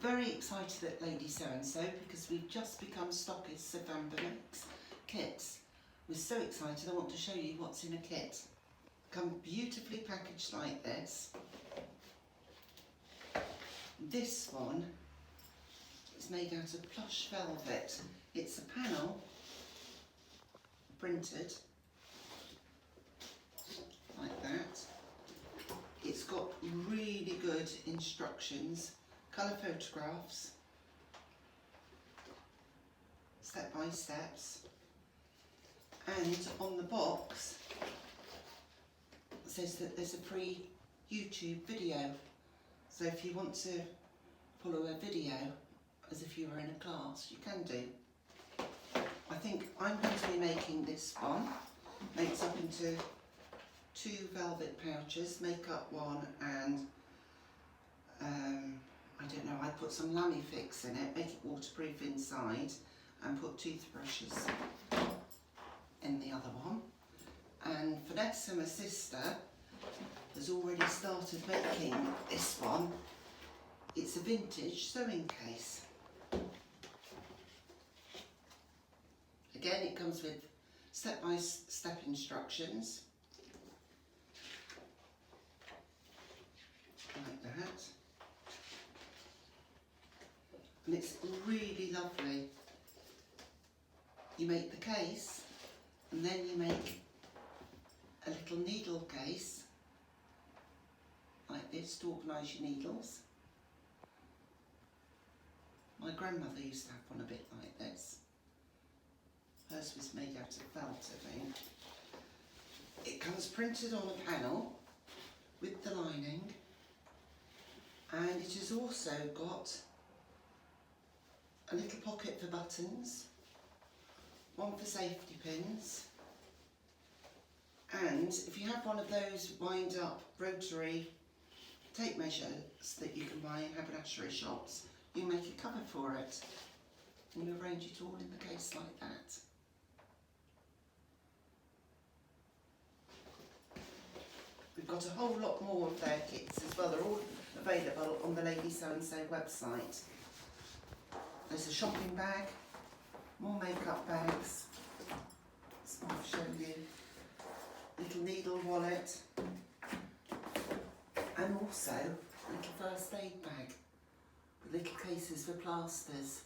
very excited at Lady So-and-so because we've just become stockists of Amber Makes kits. We're so excited, I want to show you what's in a kit. Come beautifully packaged like this. This one is made out of plush velvet. It's a panel printed like that. It's got really good instructions, colour photographs, step by steps, and on the box it says that there's a free YouTube video, so if you want to follow a video as if you were in a class, you can do. I think I'm going to be making this one. Makes up into 2 velvet pouches, makeup one, and I don't know, I put some Lammy Fix in it, make it waterproof inside, and put toothbrushes in the other one. And Vanessa, my sister, has already started making this one. It's a vintage sewing case. Again, it comes with step-by-step instructions, like that. And it's really lovely. You make the case, and then you make a little needle case, like this, to organise your needles. My grandmother used to have one a bit like this. Hers was made out of felt, I think. It comes printed on a panel with the lining, and it has also got a little pocket for buttons, one for safety pins, and if you have one of those wind up rotary tape measures that you can buy in haberdashery shops, you make a cover for it and you arrange it all in the case like that. We've got a whole lot more of their kits as well. They're all available on the Lady So-and-so website. There's a shopping bag, more makeup bags, so I'll show you, little needle wallet, and also a little first aid bag with little cases for plasters.